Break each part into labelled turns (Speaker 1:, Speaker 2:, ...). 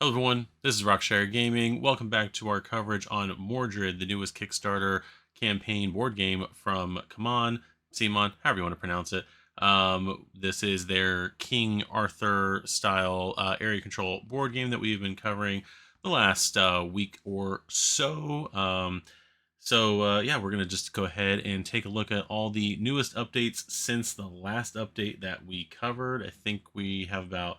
Speaker 1: Hello everyone, this is Rockshire Gaming. Welcome back to our coverage on Mordred, the newest Kickstarter campaign board game from CMON, however you want to pronounce it. This is their King Arthur style area control board game that we've been covering the last week or so. Yeah, we're going to just go ahead and take a look at all the newest updates since the last update that we covered. I think we have about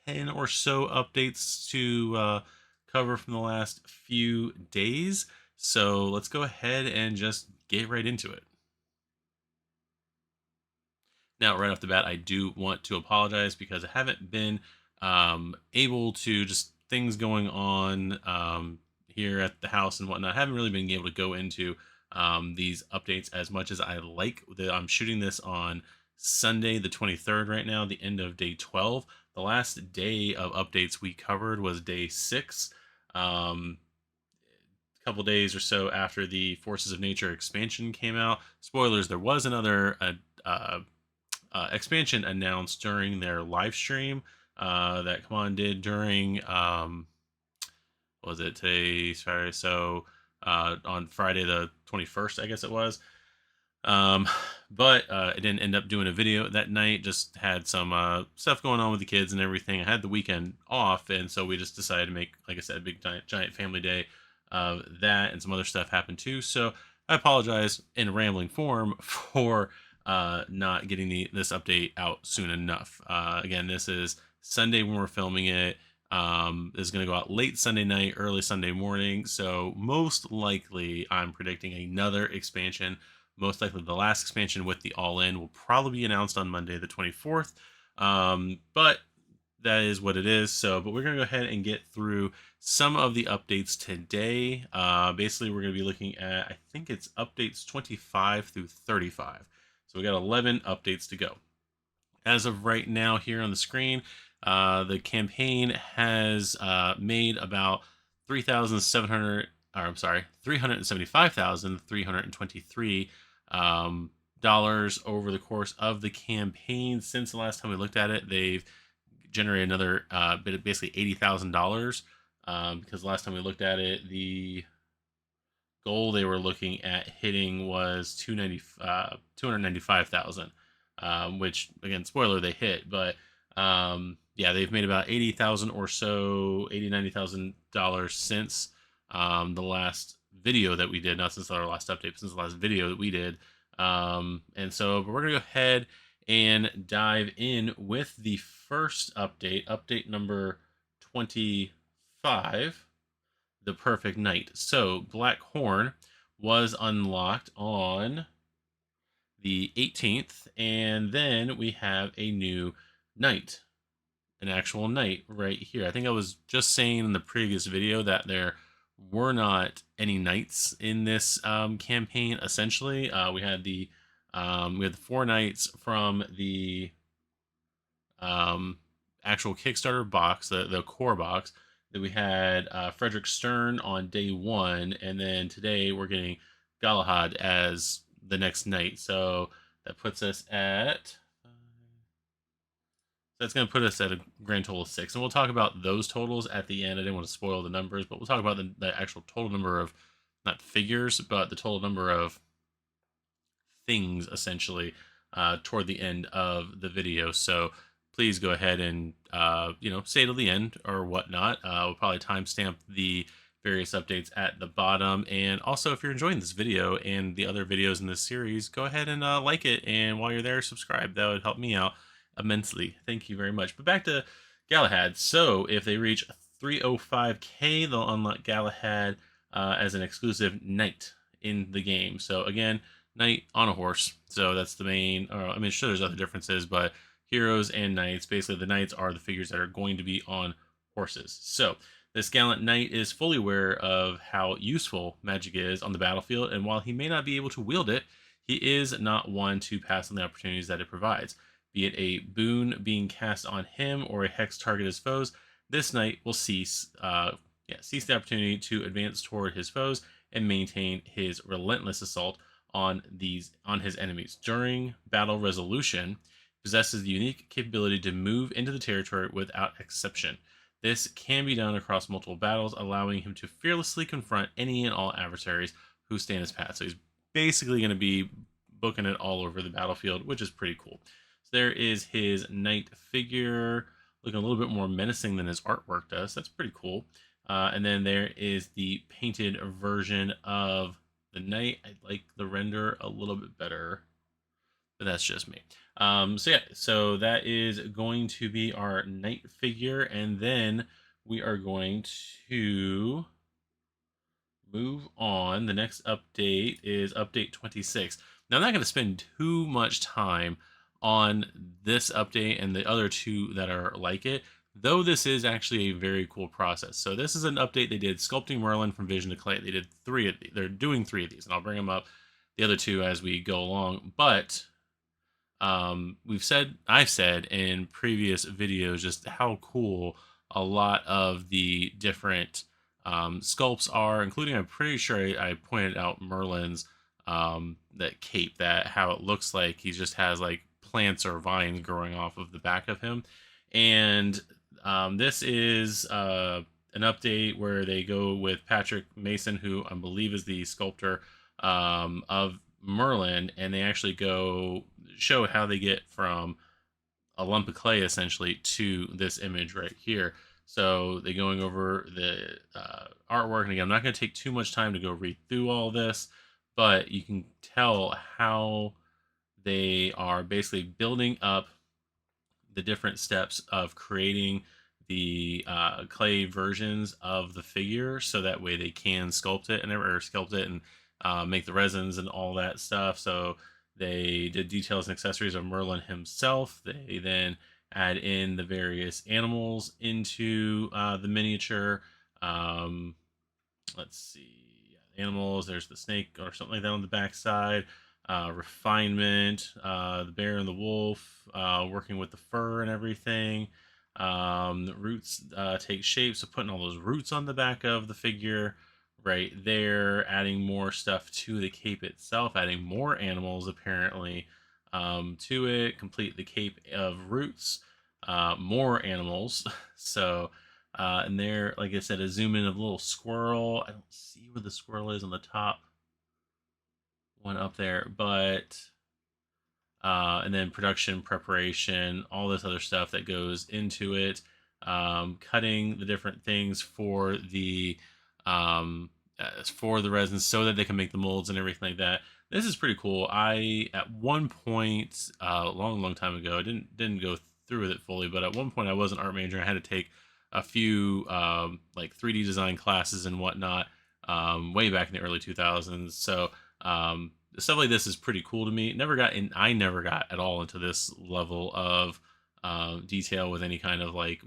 Speaker 1: 10 or so updates to cover from the last few days. So let's go ahead and just get right into it. Now, right off the bat, I do want to apologize because I haven't been able to, just things going on here at the house and whatnot. I haven't really been able to go into these updates as much as I like. I'm shooting this on Sunday, the 23rd, right now, the end of day 12. The last day of updates we covered was day 6. A couple days or so after the Forces of Nature expansion came out. Spoilers, there was another expansion announced during their live stream that CMON did during what was it today? Sorry, so on Friday the 21st, I guess it was. But I didn't end up doing a video that night. Just had some stuff going on with the kids and everything. I had the weekend off, and so we just decided to make, like I said, a big giant family day of that, and some other stuff happened too. So I apologize in rambling form for not getting this update out soon enough. Again, this is Sunday when we're filming it. This is going to go out late Sunday night, early Sunday morning. So most likely, I'm predicting another expansion. Most likely, the last expansion with the all-in will probably be announced on Monday, the 24th. But that is what it is. But we're going to go ahead and get through some of the updates today. Basically, we're going to be looking at, I think it's updates 25 through 35. So we got 11 updates to go. As of right now here on the screen, the campaign has made about 375,323 dollars over the course of the campaign. Since the last time we looked at it, they've generated another bit of basically $80,000 because last time we looked at it, the goal they were looking at hitting was 295,000, which, again, spoiler, they hit. But yeah, they've made about 80,000 or so, $90,000 since the last video that we did, not since our last update, but since the last video that we did. But we're gonna go ahead and dive in with the first update number 25, the Perfect Knight. So Black Horn was unlocked on the 18th, and then we have a new knight, an actual knight right here. I think I was just saying in the previous video that there were not any knights in this campaign. Essentially, we had the 4 knights from the actual Kickstarter box, the core box. That we had Frederick Stern on day 1, and then today we're getting Galahad as the next knight. So that puts us at. That's going to put us at a grand total of 6. And we'll talk about those totals at the end. I didn't want to spoil the numbers, but we'll talk about the actual total number of, not figures, but the total number of things, essentially, toward the end of the video. So please go ahead and, stay till the end or whatnot. We'll probably timestamp the various updates at the bottom. And also, if you're enjoying this video and the other videos in this series, go ahead and like it. And while you're there, subscribe. That would help me out immensely. Thank you very much. But back to Galahad. So if they reach 305k, they'll unlock Galahad as an exclusive knight in the game. So again, knight on a horse. So that's the main, sure, there's other differences, but heroes and knights, basically the knights are the figures that are going to be on horses. So this gallant knight is fully aware of how useful magic is on the battlefield, and while he may not be able to wield it, he is not one to pass on the opportunities that it provides. Be it a boon being cast on him or a hex target his foes, this knight will seize the opportunity to advance toward his foes and maintain his relentless assault on his enemies. During battle resolution, possesses the unique capability to move into the territory without exception. This can be done across multiple battles, allowing him to fearlessly confront any and all adversaries who stand his path. So he's basically going to be booking it all over the battlefield, which is pretty cool. So there is his knight figure, looking a little bit more menacing than his artwork does. That's pretty cool. And then there is the painted version of the knight. I like the render a little bit better, but that's just me. So yeah, so that is going to be our knight figure, and then we are going to move on. The next update is update 26. Now, I'm not going to spend too much time on this update and the other two that are like it, though this is actually a very cool process. So this is an update they did, sculpting Merlin from Vision to Clay. They did 3 of these. They're doing 3 of these, and I'll bring them up, the other 2, as we go along. But I've said in previous videos just how cool a lot of the different sculpts are, including, I'm pretty sure I pointed out Merlin's that cape, that how it looks like he just has like plants or vines growing off of the back of him. And this is an update where they go with Patrick Mason, who I believe is the sculptor of Merlin, and they actually go show how they get from a lump of clay essentially to this image right here. So they're going over the artwork, and again, I'm not going to take too much time to go read through all this, but you can tell how they are basically building up the different steps of creating the clay versions of the figure, so that way they can sculpt it and make the resins and all that stuff. So they did details and accessories of Merlin himself. They then add in the various animals into the miniature. Let's see, animals. There's the snake or something like that on the back side. Refinement, the bear and the wolf, working with the fur and everything. The roots take shape, so putting all those roots on the back of the figure right there, adding more stuff to the cape itself, adding more animals apparently to it, complete the cape of roots, more animals. So and there, like I said, a zoom in of a little squirrel. I don't see where the squirrel is on the top one up there, but and then production, preparation, all this other stuff that goes into it, cutting the different things for the resins so that they can make the molds and everything like that. This is pretty cool. I, at one point, a long time ago, I didn't go through with it fully, but at one point I was an art major. I had to take a few like 3D design classes and whatnot way back in the early 2000s. So stuff like this is pretty cool to me. I never got at all into this level of detail with any kind of like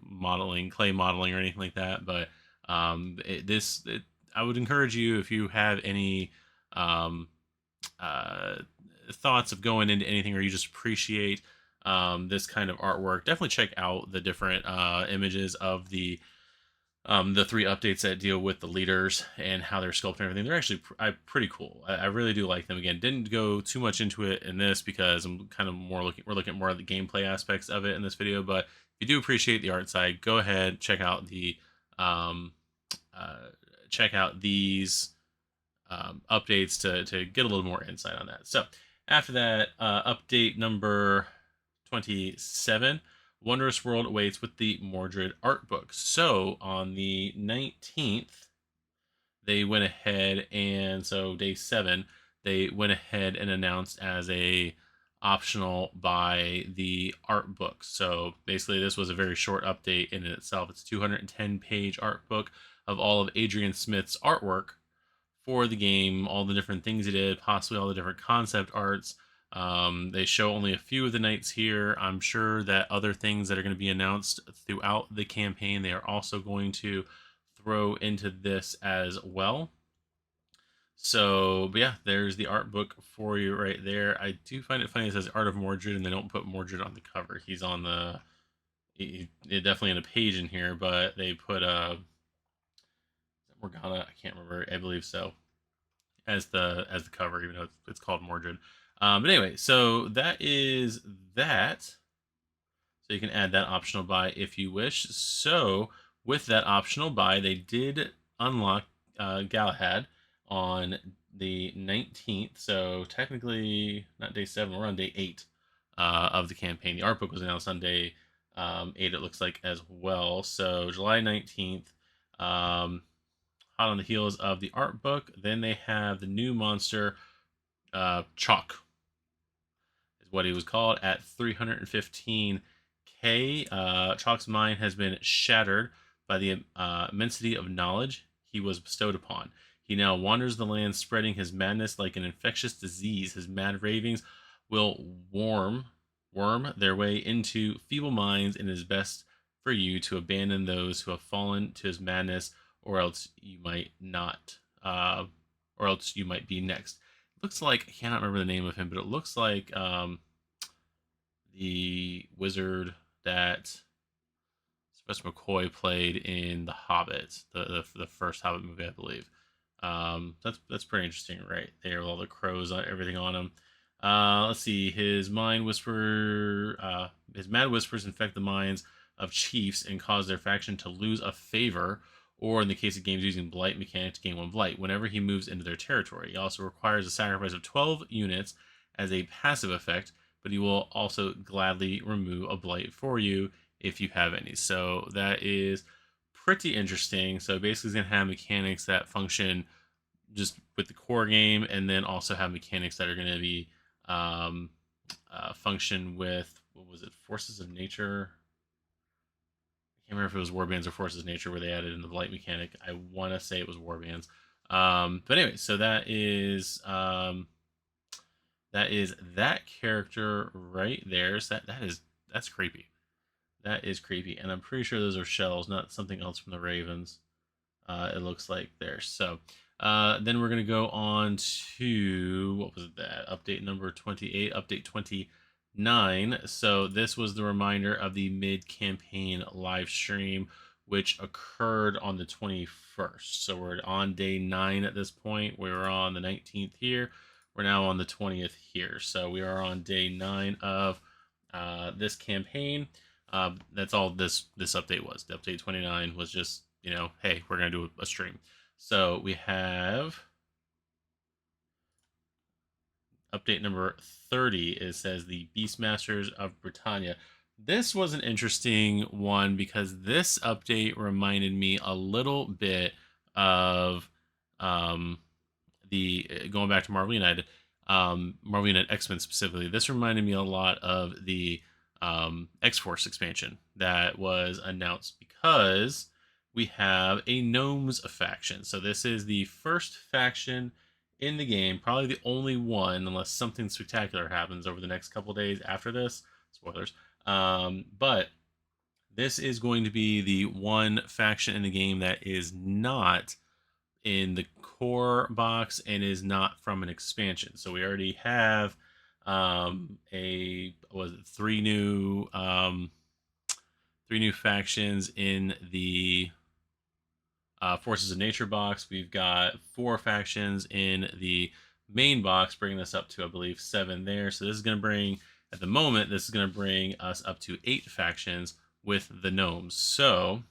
Speaker 1: clay modeling or anything like that. But I would encourage you, if you have any thoughts of going into anything, or you just appreciate this kind of artwork, definitely check out the different images of the 3 updates that deal with the leaders and how they're sculpting everything. They're actually pretty cool. I really do like them. Again, didn't go too much into it in this because I'm kind of we're looking at more at the gameplay aspects of it in this video. But if you do appreciate the art side, go ahead, check out these updates to get a little more insight on that. So after that, update number 27. Wondrous World awaits with the Mordred art book. So on the 19th, they went ahead, and so day 7, they went ahead and announced as a optional buy the art book. So basically this was a very short update in itself. It's a 210-page art book of all of Adrian Smith's artwork for the game, all the different things he did, possibly all the different concept arts. They show only a few of the knights here. I'm sure that other things that are going to be announced throughout the campaign, they are also going to throw into this as well. So, but yeah, there's the art book for you right there. I do find it funny it says Art of Mordred, and they don't put Mordred on the cover. He's on definitely in a page in here, but they put Morgana, I can't remember, I believe so, as the cover, even though it's called Mordred. But anyway, so that is that. So you can add that optional buy if you wish. So with that optional buy, they did unlock Galahad on the 19th. So technically, not day 7, we're on day 8 of the campaign. The art book was announced on day 8, it looks like, as well. So July 19th, hot on the heels of the art book. Then they have the new monster, Chalk, is what he was called, at 315k. Chalk's mind has been shattered by the immensity of knowledge he was bestowed upon. He now wanders the land, spreading his madness like an infectious disease. His mad ravings will worm their way into feeble minds, and it is best for you to abandon those who have fallen to his madness, or else you might not, or else you might be next. Looks like, I cannot remember the name of him, but it looks like the wizard that Sylvester McCoy played in The Hobbit, the first Hobbit movie, I believe. That's pretty interesting, right there, with all the crows on everything on him. Let's see. His mad whispers infect the minds of chiefs and cause their faction to lose a favor, or in the case of games using blight mechanic, to gain 1 blight whenever he moves into their territory. He also requires a sacrifice of 12 units as a passive effect, but he will also gladly remove a blight for you if you have any. So that is pretty interesting. So basically, he's going to have mechanics that function just with the core game, and then also have mechanics that are going to be function with, what was it, Forces of Nature? I can't remember if it was Warbands or Forces of Nature where they added in the blight mechanic. I want to say it was Warbands. But anyway, so that is that character right there. So that's creepy. That is creepy, and I'm pretty sure those are shells, not something else from the Ravens. It looks like there. So then we're going to go on to, what was that? Update number 28, update 29. So this was the reminder of the mid-campaign live stream, which occurred on the 21st. So we're on day 9 at this point. We were on the 19th here. We're now on the 20th here. So we are on day 9 of this campaign. That's all this update was. The update 29 was just, hey, we're going to do a stream. So we have update number 30. It says the Beastmasters of Britannia. This was an interesting one because this update reminded me a little bit of the going back to Marvel United, Marvel United X-Men specifically. This reminded me a lot of the X-Force expansion that was announced, because we have a Gnomes faction. So this is the first faction in the game, probably the only one, unless something spectacular happens over the next couple days after this. Spoilers. But this is going to be the one faction in the game that is not in the core box and is not from an expansion. So we already have three new factions in the Forces of Nature box. We've got 4 factions in the main box, bringing us up to, I believe, 7 there. So this is going to bring, at the moment, this is going to bring us up to 8 factions with the gnomes. So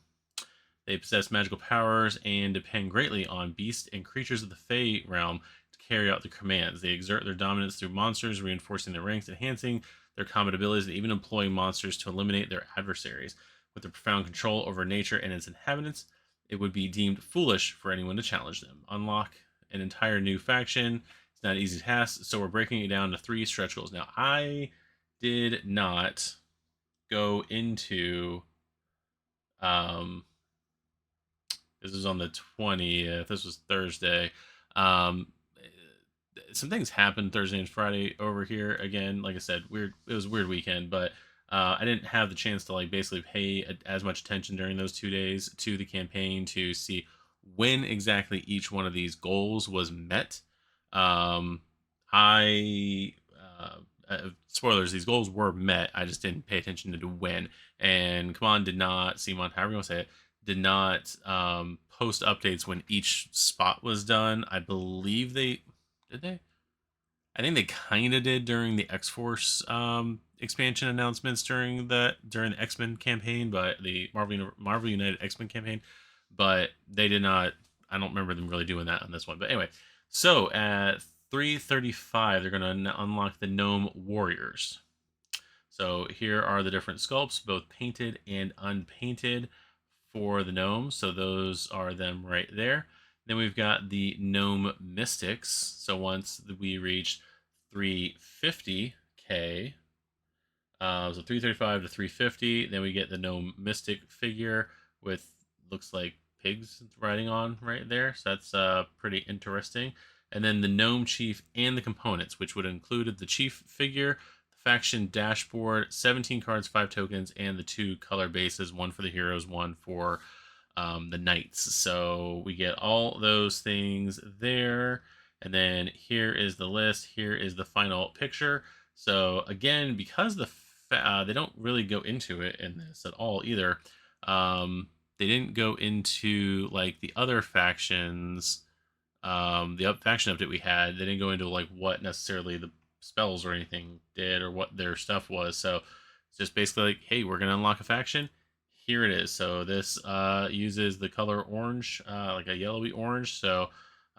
Speaker 1: they possess magical powers and depend greatly on beasts and creatures of the Fey realm to carry out their commands. They exert their dominance through monsters, reinforcing their ranks, enhancing their combat abilities, and even employing monsters to eliminate their adversaries. With their profound control over nature and its inhabitants, it would be deemed foolish for anyone to challenge them. Unlock an entire new faction. It's not an easy task, so we're breaking it down to 3 stretch goals. Now, I did not go into... this was on the 20th. This was Thursday. Some things happened Thursday and Friday over here. Again, like I said, weird. It was a weird weekend, but I didn't have the chance to basically pay as much attention during those 2 days to the campaign to see when exactly each one of these goals was met. Spoilers, these goals were met. I just didn't pay attention to when. And CMON did not, CMON, however you want to say it, did not post updates when each spot was done. I believe they did. I think they kind of did during the X-Force expansion announcements during the X-Men campaign, but the Marvel United X-Men campaign, but they did not. I don't remember them really doing that on this one. But anyway, so at 335, they're going to unlock the Gnome Warriors. So here are the different sculpts, both painted and unpainted for the gnomes. So those are them right there. Then we've got the Gnome Mystics. So once we reach 350k, so 335 to 350, then we get the Gnome Mystic figure with looks like pigs riding on right there. So that's pretty interesting. And then the Gnome Chief and the components, which would include the Chief figure, the faction dashboard, 17 cards, 5 tokens, and the 2 color bases, one for the heroes, one for the knights. So we get all those things there. And then here is the list. Here is the final picture. So again, because they don't really go into it in this at all either. They didn't go into like the other factions, the faction update we had. They didn't go into like what necessarily the spells or anything did or what their stuff was. So it's just basically like, hey, we're gonna unlock a faction. Here it is. So this uses the color orange, like a yellowy orange. So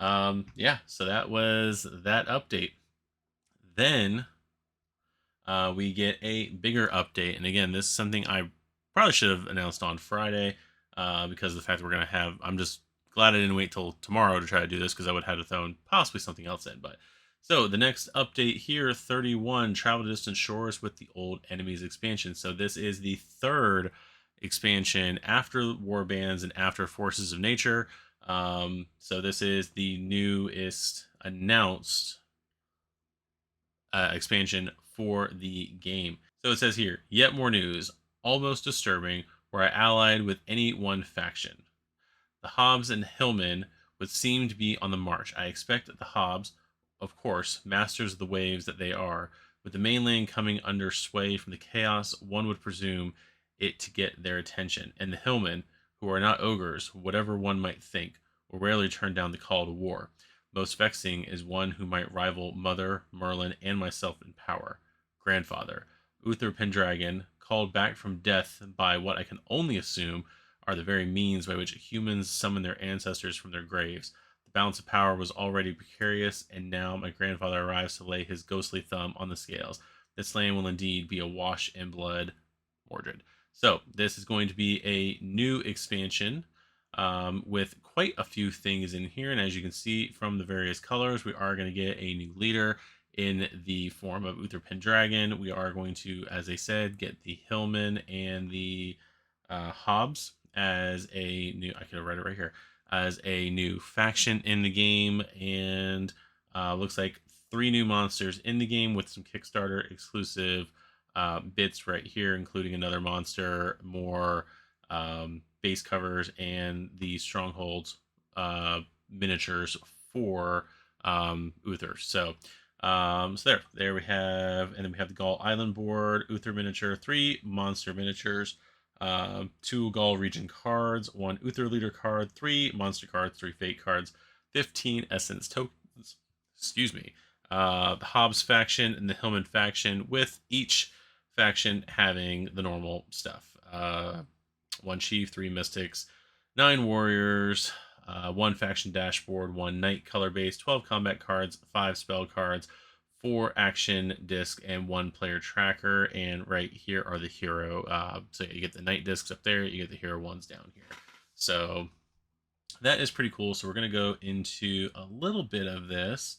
Speaker 1: yeah, so that was that update. Then we get a bigger update. And again, this is something I probably should have announced on Friday because of the fact that we're going to have, I'm just glad I didn't wait till tomorrow to try to do this because I would have had to throw possibly something else in. But so the next update here, 31, Travel to Distant Shores with the Old Enemies expansion. So this is the third expansion after Warbands and after Forces of Nature. So this is the newest announced expansion for the game. So it says here, yet more news, almost disturbing, where I allied with any one faction. The Hobbs and Hillmen would seem to be on the march. I expect that the Hobbs, of course, masters of the waves that they are, with the mainland coming under sway from the chaos, one would presume it to get their attention. And the Hillmen, who are not ogres, whatever one might think, will rarely turn down the call to war. Most vexing is one who might rival Mother, Merlin, and myself in power. Grandfather, Uther Pendragon, called back from death by what I can only assume are the very means by which humans summon their ancestors from their graves. The balance of power was already precarious, and now my grandfather arrives to lay his ghostly thumb on the scales. This land will indeed be awash in blood. Mordred. So this is going to be a new expansion with quite a few things in here. And as you can see from the various colors, we are going to get a new leader in the form of Uther Pendragon. We are going to, as I said, get the Hillman and the Hobbs as a new, I could have read it right here, as a new faction in the game. And looks like 3 new monsters in the game with some Kickstarter exclusive bits right here, including another monster, more base covers, and the strongholds miniatures for Uther. So there we have, and then we have the Gaul Island board, Uther miniature, 3 monster miniatures, 2 Gaul region cards, 1 Uther leader card, 3 monster cards, 3 fate cards, 15 essence tokens. Excuse me. The Hobbs faction and the Hillman faction, with each faction having the normal stuff. 1 chief, 3 mystics, 9 warriors, 1 faction dashboard, 1 knight color base, 12 combat cards, 5 spell cards, 4 action disc, and 1 player tracker. And right here are the hero. So you get the knight discs up there, you get the hero ones down here. So that is pretty cool. So we're going to go into a little bit of this.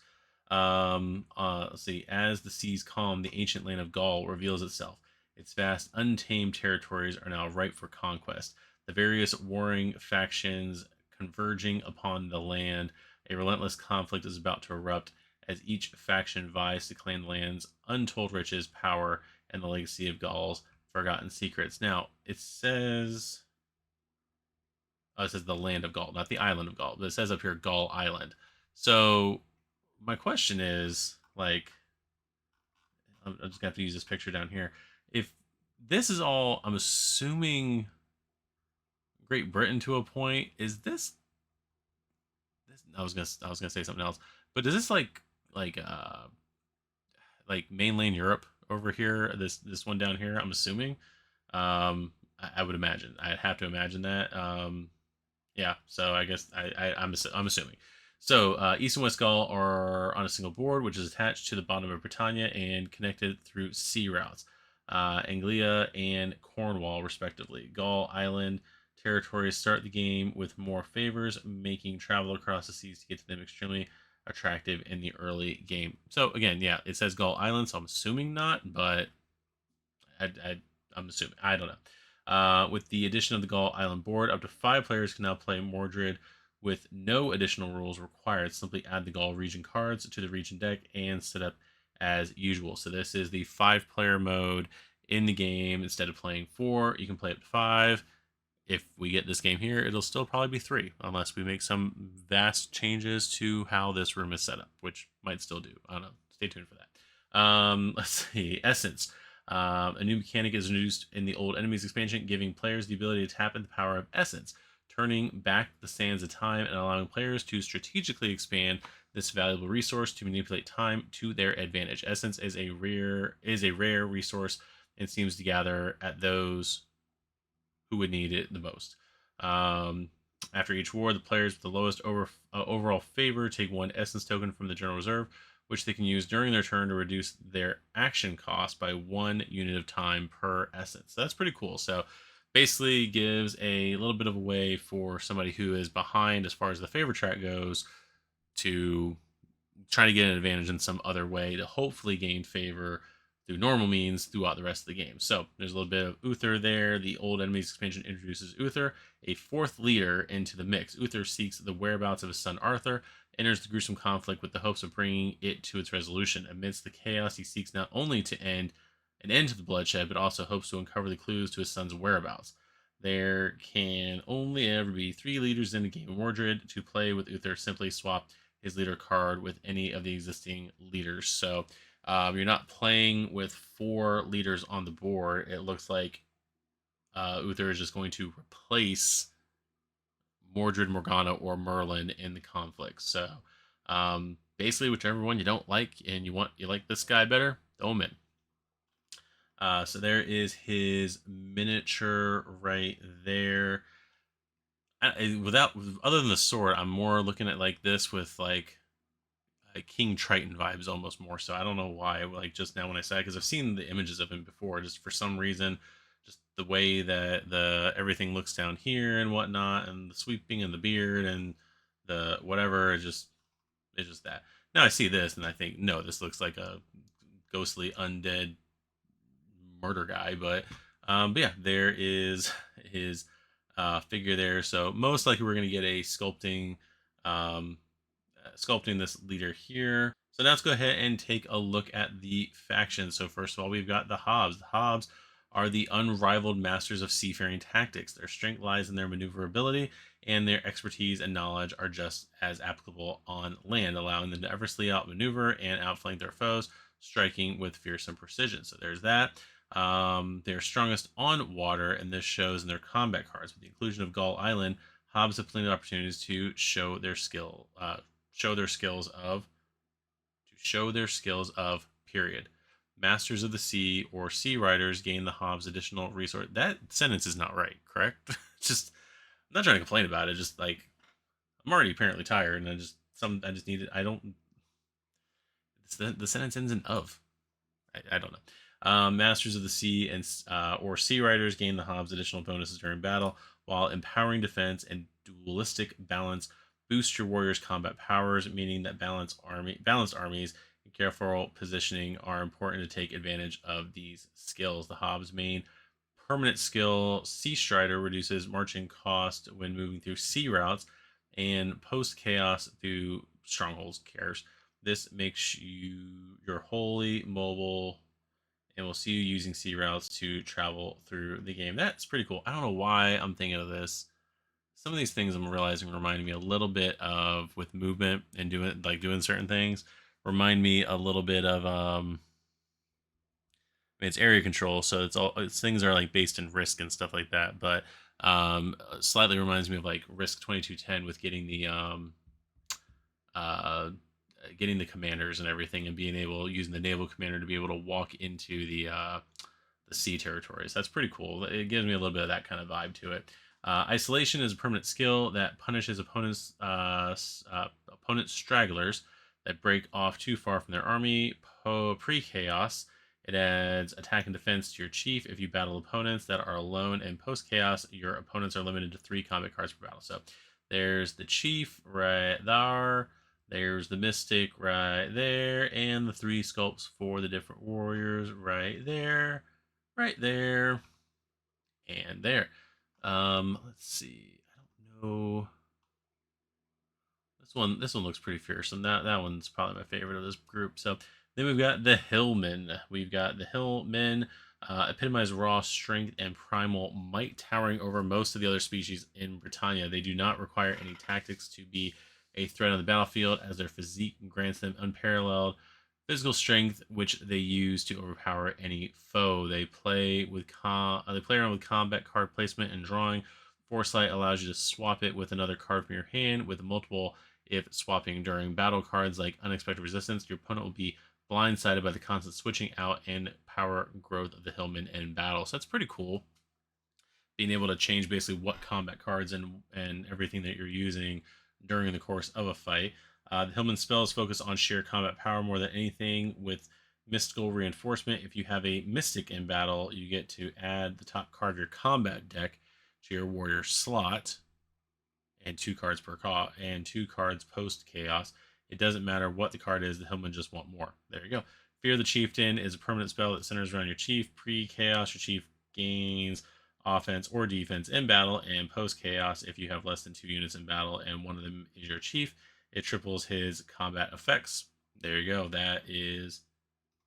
Speaker 1: Let's see. As the seas calm, the ancient land of Gaul reveals itself. Its vast, untamed territories are now ripe for conquest. The various warring factions converging upon the land. A relentless conflict is about to erupt as each faction vies to claim the land's untold riches, power, and the legacy of Gaul's forgotten secrets. Now, it says the land of Gaul, not the island of Gaul, but it says up here Gaul Island. So my question is, like, I'm just gonna have to use this picture down here. If this is all, I'm assuming Great Britain to a point, is this I was gonna say something else, but does this like mainland Europe over here. This one down here, I'm assuming. I would imagine. I'd have to imagine that. Yeah. So I guess I'm assuming. So East and West Gaul are on a single board, which is attached to the bottom of Britannia and connected through sea routes, Anglia and Cornwall, respectively. Gaul Island territories start the game with more favors, making travel across the seas to get to them extremely attractive in the early game. So again, yeah, it says Gaul Island, so I'm assuming not, but I'm assuming. I don't know. With the addition of the Gaul Island board, up to 5 players can now play Mordred with no additional rules required. Simply add the Gaul region cards to the region deck and set up as usual. So this is the 5-player mode in the game. Instead of playing 4, you can play up to 5. If we get this game here, it'll still probably be 3, unless we make some vast changes to how this room is set up, which might still do. I don't know. Stay tuned for that. Let's see. Essence. A new mechanic is introduced in the Old Enemies expansion, giving players the ability to tap into the power of Essence, turning back the sands of time and allowing players to strategically expand this valuable resource to manipulate time to their advantage. Essence is a rare resource and seems to gather at those who would need it the most. After each war, the players with the lowest overall favor take 1 Essence token from the General Reserve, which they can use during their turn to reduce their action cost by 1 unit of time per Essence. So that's pretty cool. So basically gives a little bit of a way for somebody who is behind as far as the favor track goes to try to get an advantage in some other way to hopefully gain favor through normal means throughout the rest of the game. So there's a little bit of Uther there. The Old Enemies expansion introduces Uther, a 4th leader, into the mix. Uther seeks the whereabouts of his son Arthur, enters the gruesome conflict with the hopes of bringing it to its resolution. Amidst the chaos, he seeks not only to end an end to the bloodshed, but also hopes to uncover the clues to his son's whereabouts. There can only ever be 3 leaders in the game of Mordred. To play with Uther, simply swap his leader card with any of the existing leaders. So you're not playing with 4 leaders on the board. It looks like Uther is just going to replace Mordred, Morgana, or Merlin in the conflict. So basically, whichever one you don't like and you like this guy better, throw him in. So there is his miniature right there. Other than the sword, I'm more looking at like this with like King Triton vibes almost more so. I don't know why, like just now when I said, because I've seen the images of him before, just for some reason, just the way that the everything looks down here and whatnot, and the sweeping and the beard and the whatever, it's just that. Now I see this and I think, no, this looks like a ghostly undead murder guy, but yeah, there is his figure there. So most likely we're going to get a sculpting this leader here. So now let's go ahead and take a look at the factions. So first of all, we've got the Hobbs. The Hobbs are the unrivaled masters of seafaring tactics. Their strength lies in their maneuverability, and their expertise and knowledge are just as applicable on land, allowing them to effortlessly outmaneuver and outflank their foes, striking with fearsome precision. So there's that. They're strongest on water, and this shows in their combat cards. With the inclusion of Gaul Island, Hobbs have plenty of opportunities to show their skills of period. Masters of the Sea or Sea Riders gain the Hobbs additional resource. That sentence is not right, correct? Just I'm not trying to complain about it. Just like I'm already apparently tired, and I just need it. I don't. The sentence ends in of. I don't know. Masters of the Sea and or Sea Riders gain the Hobbs additional bonuses during battle, while empowering defense and dualistic balance boost your warriors' combat powers, meaning that balanced armies and careful positioning are important to take advantage of these skills. The Hobbs' main permanent skill, Sea Strider, reduces marching cost when moving through sea routes, and post chaos through strongholds cares. This makes you're wholly mobile, and we'll see you using sea routes to travel through the game. That's pretty cool. I don't know why I'm thinking of this. Some of these things I'm realizing remind me a little bit of with movement and doing certain things. Remind me a little bit of I mean, it's area control, so it's things are like based in Risk and stuff like that. But slightly reminds me of like Risk 2210 with getting the getting the commanders and everything, and being able using the naval commander to be able to walk into the sea territories. That's pretty cool. It gives me a little bit of that kind of vibe to it. Isolation is a permanent skill that punishes opponent stragglers that break off too far from their army. Pre-chaos, it adds attack and defense to your chief if you battle opponents that are alone, and post-chaos, your opponents are limited to 3 combat cards per battle. So there's the chief right there. There's the mystic right there, and the 3 sculpts for the different warriors right there, right there, and there. Let's see. I don't know. This one looks pretty fearsome. That one's probably my favorite of this group. So then we've got the Hillmen. We've got the Hillmen, epitomize raw strength and primal might, towering over most of the other species in Britannia. They do not require any tactics to be a threat on the battlefield, as their physique grants them unparalleled physical strength, which they use to overpower any foe. They play around with combat card placement and drawing. Foresight allows you to swap it with another card from your hand with multiple if swapping during battle. Cards like Unexpected Resistance, your opponent will be blindsided by the constant switching out and power growth of the Hillmen in battle. So that's pretty cool. Being able to change basically what combat cards and everything that you're using during the course of a fight. The Hillman spells focus on sheer combat power more than anything, with mystical reinforcement. If you have a mystic in battle, you get to add the top card of your combat deck to your warrior slot, and 2 cards and 2 cards post chaos. It doesn't matter what the card is, the Hillmen just want more. There you go. Fear the Chieftain is a permanent spell that centers around your chief. Pre-chaos, your chief gains offense or defense in battle, and post-chaos, if you have less than 2 units in battle and one of them is your chief, it triples his combat effects. There you go. That is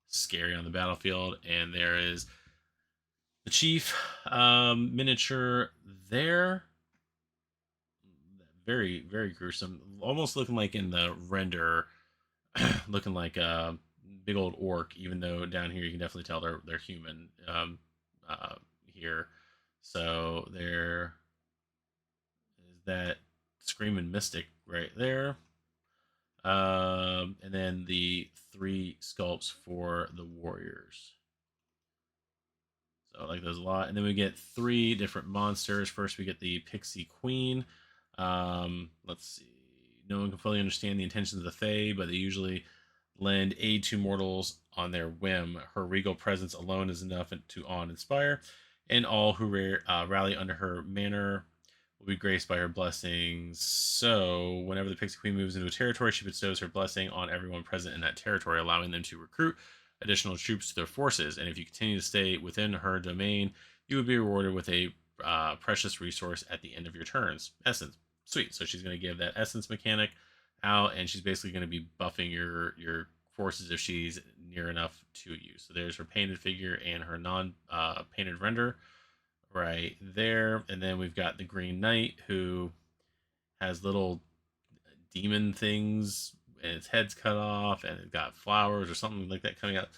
Speaker 1: scary on the battlefield. And there is the chief miniature there. Very, very gruesome. Almost looking like in the render, looking like a big old orc, even though down here you can definitely tell they're human here. So there is that Screaming Mystic right there. And then the 3 sculpts for the warriors. So I like those a lot. And then we get 3 different monsters. First, we get the Pixie Queen. Let's see. No one can fully understand the intentions of the Fae, but they usually lend aid to mortals on their whim. Her regal presence alone is enough to awe and inspire, and all who rally under her banner will be graced by her blessings. So, whenever the Pixie Queen moves into a territory, she bestows her blessing on everyone present in that territory, allowing them to recruit additional troops to their forces. And if you continue to stay within her domain, you would be rewarded with a precious resource at the end of your turns. Essence. Sweet. So she's going to give that essence mechanic out, and she's basically going to be buffing your forces if she's near enough to you. So there's her painted figure and her non-painted render right there. And then we've got the Green Knight, who has little demon things, and its head's cut off, and it got flowers or something like that coming out.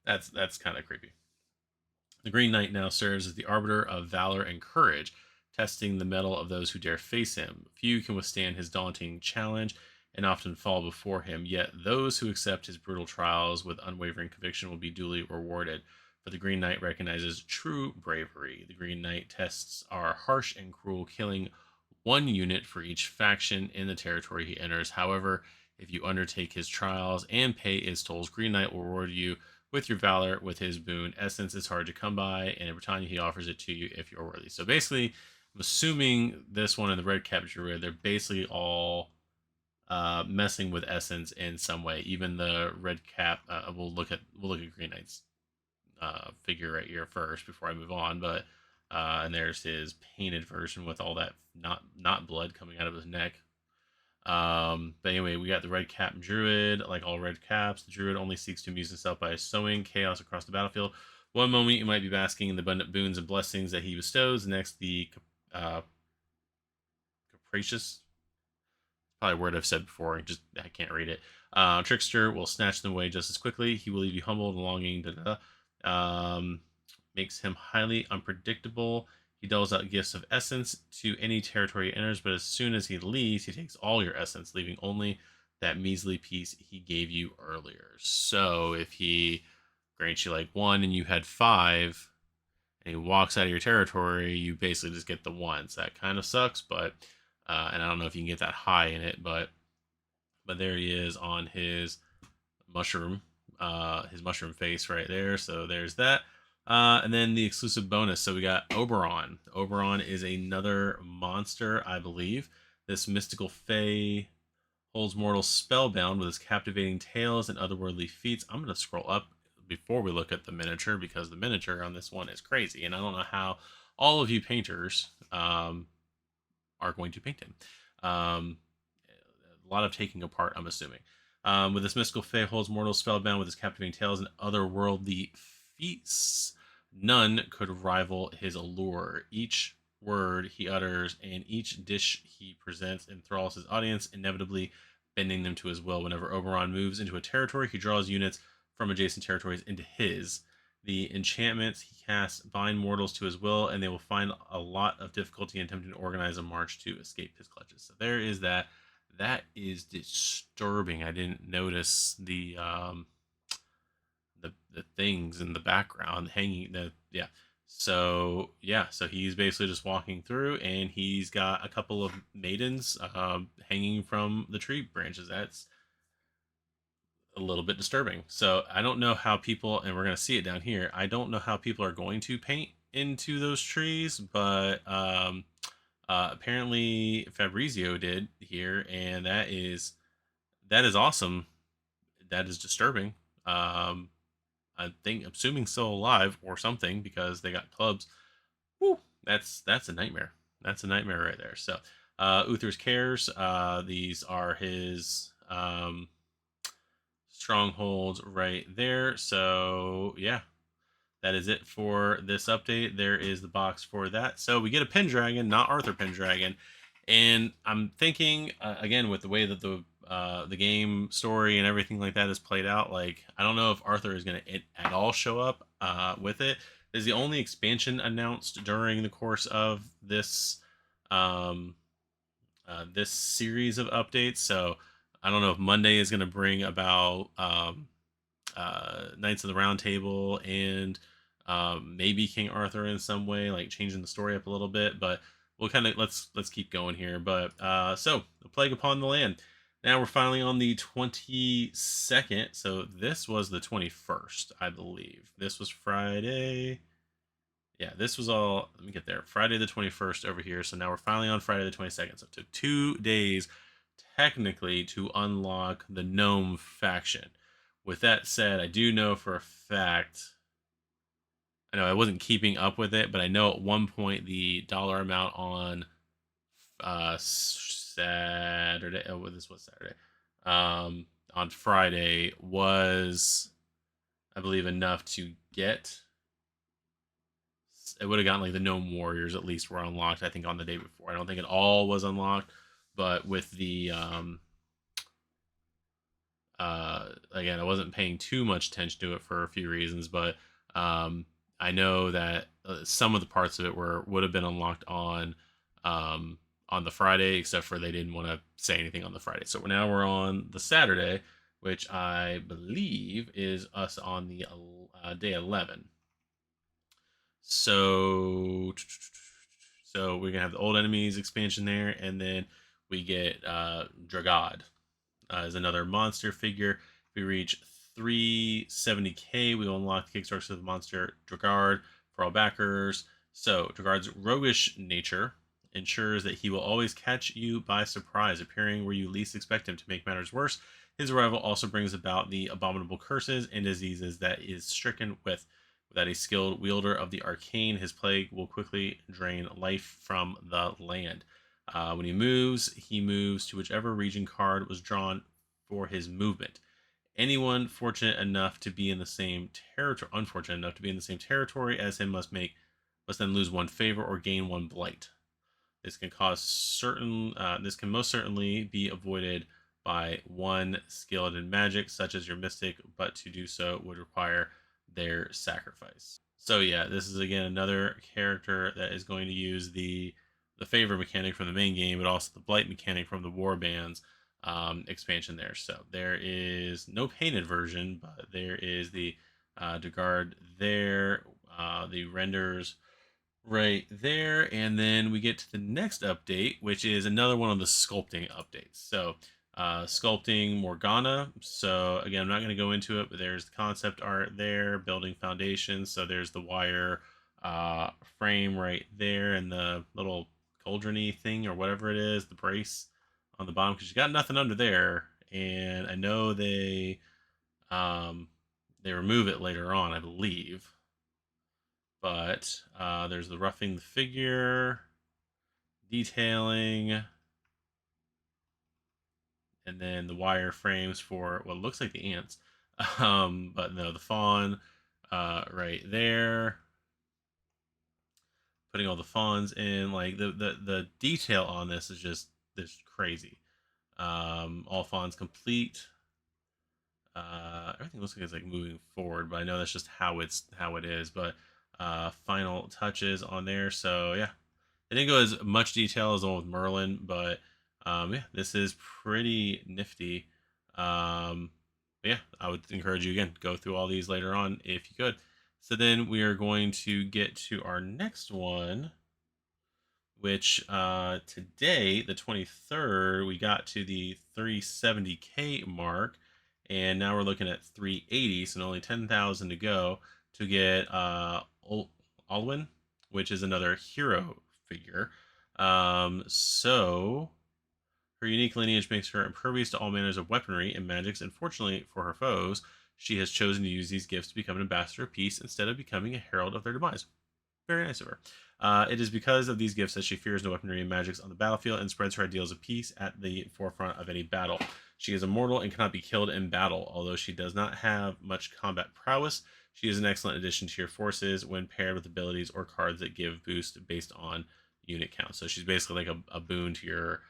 Speaker 1: That's kind of creepy. The Green Knight now serves as the arbiter of valor and courage, testing the mettle of those who dare face him. Few can withstand his daunting challenge and often fall before him, yet those who accept his brutal trials with unwavering conviction will be duly rewarded. For the Green Knight recognizes true bravery. The Green Knight tests are harsh and cruel, killing 1 unit for each faction in the territory he enters. However, if you undertake his trials and pay his tolls, Green Knight will reward you with your valor with his boon. Essence is hard to come by, and in Britannia he offers it to you if you're worthy. So basically, I'm assuming this one and the Red Cap Druid, they're basically all messing with essence in some way. Even the Red Cap, we'll look at Green Knight's figure right here first before I move on. But and there's his painted version with all that not blood coming out of his neck. But anyway, we got the Red Cap Druid. Like all Red Caps, the Druid only seeks to amuse himself by sowing chaos across the battlefield. One moment you might be basking in the abundant boons and blessings that he bestows. Next, the capricious, probably a word I've said before, I can't read it. Trickster will snatch them away just as quickly. He will leave you humbled and longing. Makes him highly unpredictable. He doles out gifts of essence to any territory he enters, but as soon as he leaves, he takes all your essence, leaving only that measly piece he gave you earlier. So if he grants you like 1 and you had 5, and he walks out of your territory, you basically just get the 1. So that kind of sucks, but and I don't know if you can get that high in it, but there he is on mushroom, his mushroom face right there. So there's that. And then the exclusive bonus. So we got Oberon. Oberon is another monster, I believe. This mystical fae holds mortals spellbound with his captivating tales and otherworldly feats. I'm going to scroll up before we look at the miniature, because the miniature on this one is crazy, and I don't know how all of you painters are going to paint him. A lot of taking apart, I'm assuming. With this mystical fae holds mortals spellbound with his captivating tales and otherworldly feats. None could rival his allure. Each word he utters and each dish he presents enthralls his audience, inevitably bending them to his will. Whenever Oberon moves into a territory, he draws units from adjacent territories into his. The enchantments he casts bind mortals to his will, and they will find a lot of difficulty in attempting to organize a march to escape his clutches. So there is that. That is disturbing. I didn't notice the things in the background hanging. Yeah. So yeah, so he's basically just walking through, and he's got a couple of maidens hanging from the tree branches. That's a little bit disturbing. So I don't know how people, and we're going to see it down here, I don't know how people are going to paint into those trees, but apparently Fabrizio did here, and that is awesome. That is disturbing. I think, assuming still alive or something, because they got clubs. Whew, that's a nightmare. That's a nightmare right there. So Uther's cares. These are his strongholds right there. So yeah, that is it for this update. There is the box for that. So we get a Pendragon, not Arthur Pendragon, and I'm thinking again, with the way that the game story and everything like that is played out, like I don't know if Arthur is going to at all show up with it. This is the only expansion announced during the course of um, this series of updates. So I don't know if Monday is going to bring about Knights of the Round Table and maybe King Arthur in some way, like changing the story up a little bit. But we'll kind of let's keep going here. But so the plague upon the land. Now we're finally on the 22nd. So this was the 21st, I believe. This was Friday. Yeah, this was all. Let me get there. Friday the 21st over here. So now we're finally on Friday the 22nd. So it took 2 days technically to unlock the gnome faction. With that said, I do know for a fact, I know I wasn't keeping up with it, but I know at one point the dollar amount on Saturday, oh, this was Saturday, on Friday was, I believe, enough to get, it would have gotten like the Gnome Warriors at least were unlocked, I think, on the day before. I don't think it all was unlocked, but with the again, I wasn't paying too much attention to it for a few reasons, but I know that some of the parts of it would have been unlocked on the Friday, except for they didn't want to say anything on the Friday. So now we're on the Saturday, which I believe is us on the day 11. So we're gonna have the old enemies expansion there, and then we get Dragod is another monster figure. If we reach 370k, we will unlock the Kickstarter of the monster Dragard for all backers. So Dragard's roguish nature ensures that he will always catch you by surprise, appearing where you least expect him. To make matters worse, his arrival also brings about the abominable curses and diseases that is stricken with. Without a skilled wielder of the arcane, his plague will quickly drain life from the land. When he moves to whichever region card was drawn for his movement. Anyone fortunate enough to be in the same territory, unfortunate enough to be in the same territory as him must then lose 1 favor or gain 1 blight. This can most certainly be avoided by 1 skilled in magic, such as your mystic, but to do so would require their sacrifice. So yeah, this is again another character that is going to use the favor mechanic from the main game, but also the blight mechanic from the war bands expansion there. So there is no painted version, but there is the Dugard there, the renders right there, and then we get to the next update, which is another one of the sculpting updates. So sculpting Morgana. So again, I'm not going to go into it, but there's the concept art there, building foundations. So there's the wire uh, frame right there, and the little cauldrony thing or whatever it is, the brace on the bottom, because you got nothing under there. And I know um, they remove it later on, I believe. But there's the roughing the figure, detailing, and then the wire frames for what looks like the ants. But no, the fawn right there. Putting all the fawns in, like the detail on this is just crazy. All fawns complete. Everything looks like it's like moving forward, but I know that's just how it is. But final touches on there. So yeah, they didn't go as much detail as the one with Merlin, but yeah, this is pretty nifty. But yeah, I would encourage you again, go through all these later on if you could. So then we are going to get to our next one, which today, the 23rd, we got to the 370K mark, and now we're looking at 380, so only 10,000 to go to get Alwyn, which is another hero figure. So her unique lineage makes her impervious to all manners of weaponry and magics, and fortunately for her foes, she has chosen to use these gifts to become an ambassador of peace instead of becoming a herald of their demise. Very nice of her. It is because of these gifts that she fears no weaponry and magics on the battlefield and spreads her ideals of peace at the forefront of any battle. She is immortal and cannot be killed in battle. Although she does not have much combat prowess, she is an excellent addition to your forces when paired with abilities or cards that give boost based on unit count. So she's basically like a boon to your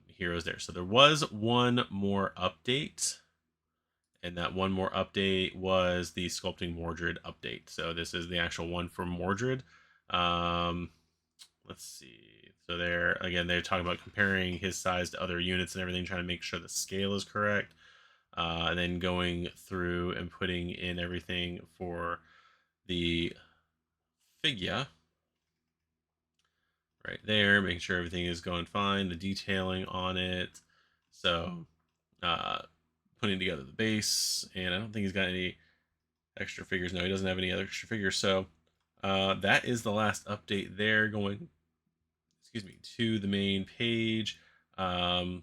Speaker 1: heroes there. So there was one more update, and that one more update was the sculpting Mordred update. So this is the actual one for Mordred. Um, let's see. So they're talking about comparing his size to other units and everything, trying to make sure the scale is correct. And then going through and putting in everything for the figure right there, making sure everything is going fine, the detailing on it. So uh, putting together the base, and I don't think he's got any extra figures. No, he doesn't have any other extra figures. So that is the last update there. Going, excuse me, to the main page. Um,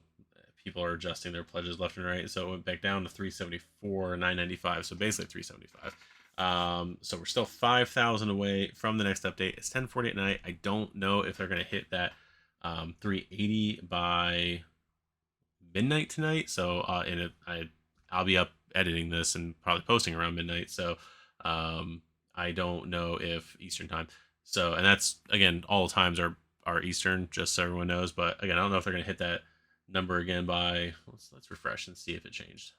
Speaker 1: People are adjusting their pledges left and right, so it went back down to 374,995. So basically 375. So we're still 5,000 away from the next update. It's 10:40 at night. I don't know if they're going to hit that 380 by midnight tonight. So I'll be up editing this and probably posting around midnight. So I don't know if Eastern time. So, and that's again, all the times are Eastern, just so everyone knows. But again, I don't know if they're going to hit that number again by let's refresh and see if it changed.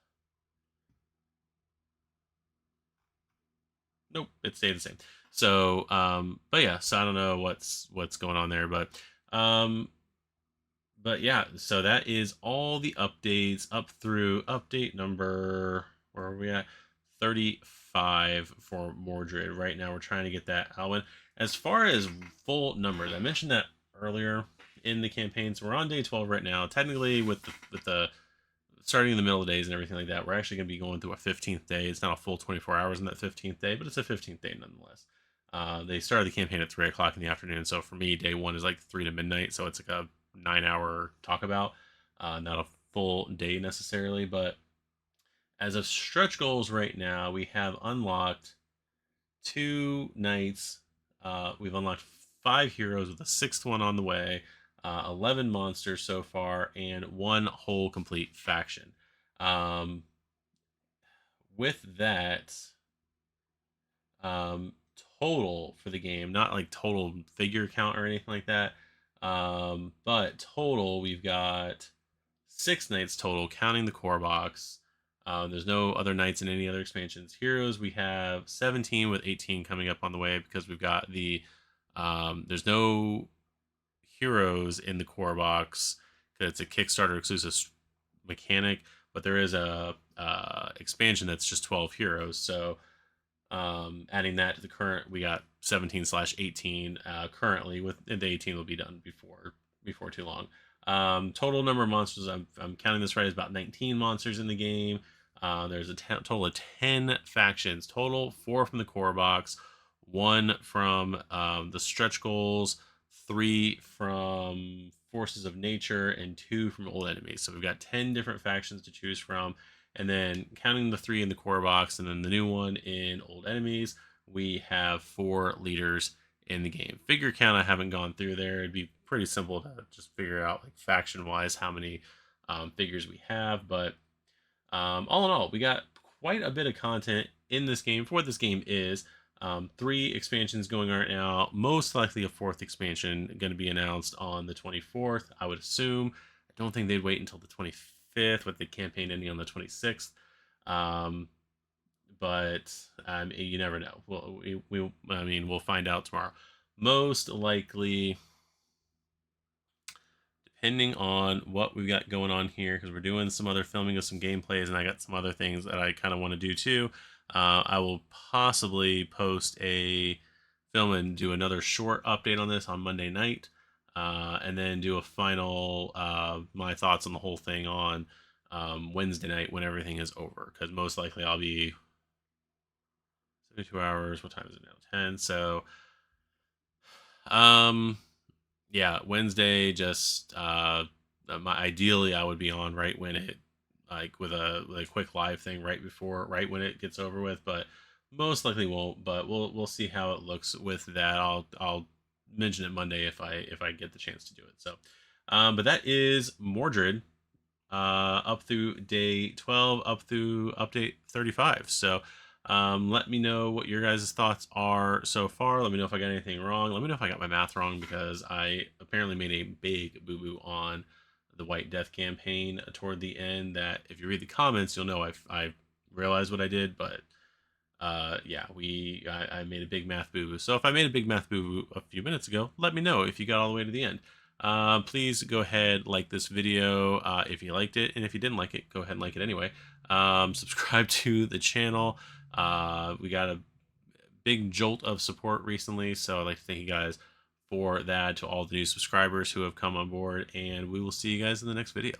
Speaker 1: Nope, it stayed the same. So but yeah, so I don't know what's going on there, um but yeah, so that is all the updates up through update number, where are we at, 35 for Mordred. Right now we're trying to get that Alwyn. As far as full numbers, I mentioned that earlier in the campaign, so we're on day 12 right now. Technically with the starting in the middle of the days and everything like that, we're actually going to be going through a 15th day. It's not a full 24 hours in that 15th day, but it's a 15th day nonetheless. They started the campaign at 3 o'clock in the afternoon, so for me, day one is like 3 to midnight, so it's like a 9-hour talk about, not a full day necessarily. But as of stretch goals right now, we have unlocked 2 knights. We've unlocked 5 heroes with a 6th one on the way. 11 monsters so far, and 1 whole complete faction. Um, with that, um, total for the game, not like total figure count or anything like that, but total, we've got 6 knights total, counting the core box. There's no other knights in any other expansions. Heroes, we have 17 with 18 coming up on the way, because we've got there's no heroes in the core box because it's a Kickstarter exclusive mechanic, but there is a expansion that's just 12 heroes. So adding that to the current, we got 17/18 currently. With the 18 will be done before too long. Total number of monsters, I'm counting this right, is about 19 monsters in the game. There's a total of 10 factions total, 4 from the core box, 1 from the stretch goals, 3 from forces of nature, and 2 from old enemies. So we've got 10 different factions to choose from. And then counting the 3 in the core box and then the new one in old enemies, we have 4 leaders in the game. Figure count, I haven't gone through there. It'd be pretty simple to just figure out, like, faction wise how many figures we have. But all in all, we got quite a bit of content in this game for what this game is. 3 expansions going on right now. Most likely a 4th expansion going to be announced on the 24th, I would assume. I don't think they'd wait until the 25th with the campaign ending on the 26th. But you never know. We'll find out tomorrow. Most likely, depending on what we've got going on here, because we're doing some other filming of some gameplays, and I got some other things that I kind of want to do too. I will possibly post a film and do another short update on this on Monday night, and then do a final my thoughts on the whole thing on Wednesday night when everything is over. Because most likely I'll be 72 hours. What time is it now? 10. So, yeah, Wednesday. Just ideally, I would be on right when it, like, with a quick live thing right when it gets over with, but most likely won't. But we'll see how it looks with that. I'll mention it Monday if I get the chance to do it. So, but that is Mordred, up through day 12, up through update 35. So, let me know what your guys' thoughts are so far. Let me know if I got anything wrong. Let me know if I got my math wrong, because I apparently made a big boo-boo on the White Death campaign toward the end. That if you read the comments, you'll know I realized what I did. But yeah, I made a big math boo-boo. So if I made a big math boo-boo a few minutes ago, let me know if you got all the way to the end. Please go ahead, like this video if you liked it, and if you didn't like it, go ahead and like it anyway. Subscribe to the channel. We got a big jolt of support recently, so I'd like to thank you guys for that, to all the new subscribers who have come on board, and we will see you guys in the next video.